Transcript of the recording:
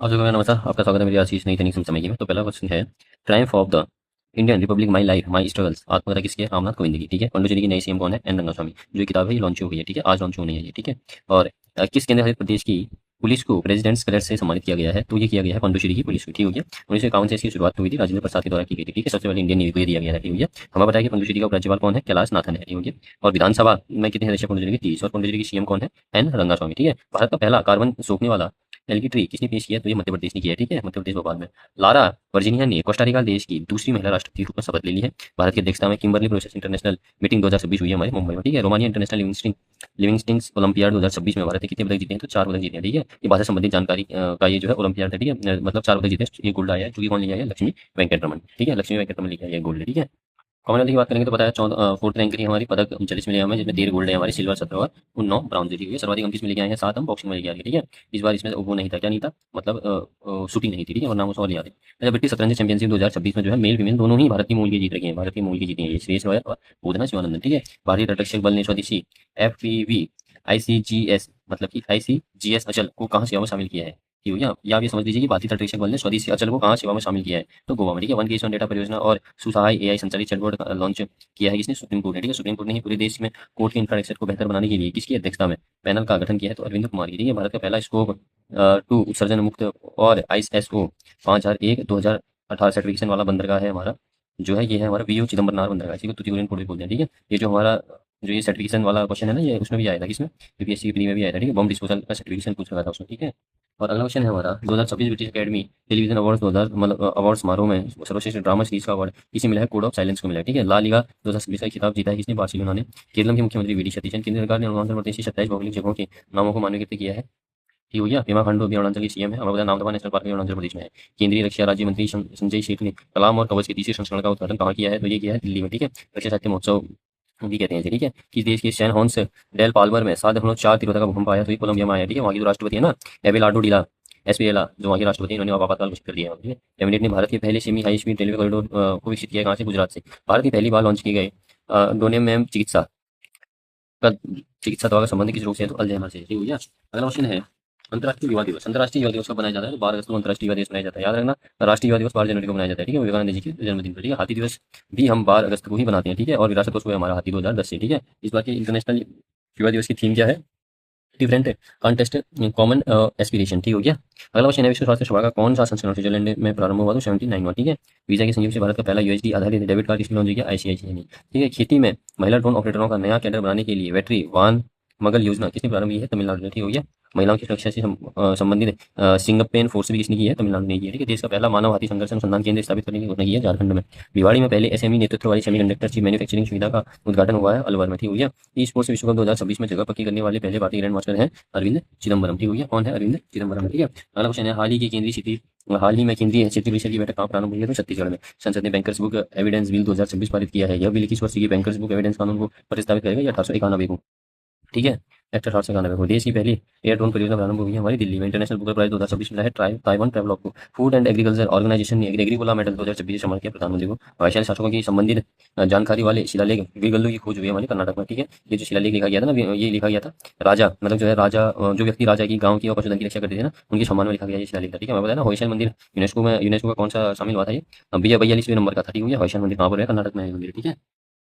आप सभी को नमस्कार। आपका स्वागत है मेरी आज की इस नई तकनीक समय की में। तो पहला क्वेश्चन है, Triumph of the Indian Republic, my life my struggles, आत्मकथा किसकी है? रामनाथ कोविंद की। ठीक है। पौंडुचेरी की नई सीएम कौन है? एन रंगास्वामी। जो ये किताब है ये लॉन्च हो गई है। ठीक है, आज लॉन्च होनी है ये। ठीक है। और किस केंद्र शासित प्रदेश की पुलिस को प्रेसिडेंट्स कलर से सम्मानित किया गया है? तो ये किया गया है पौंडुचेरी की पुलिस को। ठीक हो गया। 1951 से इसकी शुरुआत हुई थी, राजेंद्र प्रसाद के द्वारा की गई थी। ठीक है। सबसे पहले इंडियन नेवी को ये दिया गया है। ठीक हो गया। हमें बताया कि पौंडुचेरी का उपराज्यपाल कौन है? कैलाश नाथन है। ठीक हो गया। और विधानसभा में कितने सदस्य? पौंडुचेरी की 30। और पौंडुचेरी की सीएम कौन है? एन रंगास्वामी। ठीक है। भारत का पहला कार्बन सोखने वाला एलगी ट्री किसने पेश किया? तो ये मध्य प्रदेश ने किया है। ठीक है, मध्य प्रदेश भोपाल में। लारा वर्जीनिया ने कोस्टारिका देश की दूसरी महिला राष्ट्रपति के रूप में शपथ ले ली है। भारत की अध्यक्षता में किम्बरली प्रोसेस इंटरनेशनल मीटिंग 2026 हुई है हमारे मुंबई में। ठीक है। रोमानिया इंटरनेशनल लिविंगस्टन ओलंपियाड 2026 में भारत ने कितने पदक जीते हैं? तो 4 पदक जीते हैं। ठीक है। ये भाषा संबंधित जानकारी का ये जो है ओलंपियाड था। ठीक है। मतलब 4 पदक जीते हैं। ये गोल्ड आया है, जो कि कौन लिया है? लक्ष्मी वेंकट रमन। ठीक है, लक्ष्मी वेंकट रमन लिया है ये गोल्ड। ठीक है। कॉमनवेल्थ की बात करेंगे तो बताया 4th रैंक रही हमारी, पदक 39 मिले हमें, जिसमें 13 गोल्ड है हमारी, सिल्वर 17 और 9 ब्राउन जी हुई है। सर्वाधिक हम किस में लेके आए हैं? 7 हम बॉक्सिंग में लेके आए हैं। ठीक है। इस बार इसमें वो नहीं था, क्या नहीं था, मतलब शूटिंग नहीं थी। ठीक है, वरना वो और याद है। अच्छा, ब्रिटिश शतरंज चैंपियनशिप 2026 में जो है मेल फीमेल दोनों ही भारत की मूल की जीत रही है। भारत की मूल की जीती है ये श्रेयस गोयल और पूजना शिवानंदन। ठीक है। भारतीय तटरक्षक बल ने स्वदेशी एफपीवी आईसीजीएस मतलब कि आईसीजीएस अचल को कहाँ सेवा में शामिल किया है? ठीक है। या आप ये समझ लीजिए कि भारतीय तटरक्षक बल ने स्वदेशी अचल को कहाँ सेवा में शामिल किया है? तो गोवा में। ठीक है। वन केस वन डेटा परियोजना और सुसहाय एआई संचालित चैटबॉट लॉन्च किया है किसने? सुप्रीम कोर्ट ने। ठीक है। सुप्रीम कोर्ट ने ही पूरे देश में कोर्ट के इंफ्रास्ट्रक्चर को बेहतर बनाने के लिए किसकी अध्यक्षता में पैनल का गठन किया है? तो अरविंद कुमार की। ठीक है। भारत का पहला स्कोप 2 उत्सर्जन मुक्त और आईएसओ 5001/2018 सर्टिफिकेशन वाला बंदरगाह है हमारा, जो है ये है हमारा वीओ चिदम्बरनार बंदरगाह, इसी को तूतीकोरिन पोर्ट भी बोलते हैं। ठीक है। ये जो हमारा जो ये सर्टिफिकेशन वाला क्वेश्चन है ना, ये उसमें भी आया था, किसमें? यूपीएससी की प्री में भी आया था। ठीक है। बम डिस्पोजल का सर्टिफिकेशन पूछ रखा था उसमें। ठीक है। और अगला क्वेश्चन है हमारा, 2026 ब्रिटिश अकेडमी टेलीविजन अवार्ड्स 2000 मतलब अवार्ड समारोह में सर्वश्रेष्ठ ड्रामा सीरीज का अवार्ड किसे मिला है? कोड ऑफ साइलेंस को मिला है। ठीक है। ला लीगा 2026 का खिताब जीता है किसने? बार्सिलोना ने। केरल के मुख्यमंत्री वीडी सतीशन। केंद्र सरकार ने अरुणाचल प्रदेश की 27 भौगोलिक जगहों के नामों को मान्यकृत किया है। ठीक हो गया। पेमा खांडू अभी अरुणाचल की सीएम है। हमें बताया नामदफा नेशनल पार्क भी अरुणाचल प्रदेश में है। केंद्रीय रक्षा राज्य मंत्री संजय सेठ ने कलाम और कवच के तीसरे संस्करण का उद्घाटन कहाँ किया है? तो ये किया है दिल्ली में। ठीक है। रक्षा साहित्य महोत्सव भी कहते हैं इसे। ठीक है। किस देश के सैन हॉन्स डेल पाल्मर में 7.4 तीव्रता का भूकंप आया? तो ये कोलंबिया में आया। ठीक है। वहाँ की जो राष्ट्रपति है ना, एबेलार्डो डीला एसपीएला, जो वहाँ के राष्ट्रपति हैं, इन्होंने आपातकाल घोषित कर दिया है। ठीक है। कैबिनेट ने भारत के पहले semi high speed railway corridor को विकसित किया है। कहाँ से? गुजरात से। भारत की पहली बार लॉन्च की गई डोनेमेम चिकित्सा का चिकित्सा दवा का संबंध किस रोग से है? तो अल्जाइमर से। ठीक हो गया। अगला क्वेश्चन है, अंतर्राष्ट्रीय युवा दिवस। अंतर्राष्ट्रीय युवा दिवस कब मनाया जाता है? तो 12 अगस्त को अंतर्राष्ट्रीय युवा दिवस मनाया जाता है। याद रखना, राष्ट्रीय युवा दिवस 12 जनवरी को मनाया जाता है। ठीक है। विवेकानंद जी के जन्मदिन पर। ठीक है। हाथी दिवस भी हम 12 अगस्त को ही बनाते हैं। ठीक है। और विरासत दिवस हुआ हमारा हाथी 2010 से। ठीक है। इस बार के इंटरनेशनल युवा दिवस की थीम क्या है? Different contest common aspiration. ठीक हो गया। अगला क्वेश्चन है, विश्व स्वास्थ्य सभा का कौन सा संस्करण स्विट्जरलैंड में प्रारंभ हुआ? तो 79वां। ठीक है। वीजा के संयोग से भारत का पहला यूएसडी आधारित डेबिट कार्ड किसने लॉन्च किया? आईसीआईसीआई ने। ठीक है। खेती में महिला ड्रोन ऑपरेटरों का नया कैडर बनाने के लिए बैटरी वाहन मगल योजना किसने प्रारंभ की है? तमिलनाडु ने। ठीक हो गया। महिलाओं की सुरक्षा से संबंधित सिंगपेन फोर्स भी किसने की है? तमिलनाडु ने की है। ठीक है। देश का पहला मानव हाथी संघर्ष अनुसंधान केंद्र स्थापित करने की घोषणा की है झारखंड में। भिवाड़ी में पहले एसएमई नेतृत्व वाली सेमीकंडक्टर चिप मैन्युफैक्चरिंग सुविधा का उद्घाटन हुआ है अलवर में। ठीक हो गया। ई स्पोर्ट्स विश्व कप 2026 में जगह पक्की करने वाले पहले भारतीय ग्रैंड मास्टर हैं अरविंद चिदम्बरम। ठीक हो गया। कौन है? अरविंद चिदम्बरम। ठीक है। अगला क्वेश्चन है, हाल ही में केंद्रीय क्षेत्रीय परिषद की बैठक कहाँ प्रारंभ हुई है? तो छत्तीसगढ़ में। संसद ने बैंकर्स बुक एविडेंस बिल 2026 पारित किया है। यह बिल किस वर्ष की बैंकर्स बुक एविडेंस कानून को प्रस्तावित करेगा? या 1891 को। ठीक है। एक्ट 1891 को। देश की पहली एयर ड्रोन परियोजना प्रारंभ हुई है हमारी दिल्ली में। इंटरनेशनल बुकर प्राइज 2026 मिला है ताइवान ट्रैवलॉग को। फूड एंड एग्रीकल्चर ऑर्गेनाइजेशन ने एग्रीकोला मेडल 2026 सम्मान किया प्रधानमंत्री को। वैशाली शासकों की संबंधित जानकारी वाले शिलालेख वीरगल्लू की खोज हुई है हमारे कर्नाटक में। ठीक है। ये जो शिलालेख लिखा गया था ना, ये लिखा गया था राजा, मतलब जो है राजा, जो व्यक्ति राजा की गाँव की और पशुधन की रक्षा करते थे ना, उनके सम्मान में लिखा गया ये शिलालेख था। ठीक है। मैं बताया ना, होयसल मंदिर यूनेस्को का कौन सा शामिल हुआ था? ये 42वें नंबर का था। ठीक है। होयसल मंदिर कहाँ पर है? कर्नाटक में है ये मंदिर। ठीक है।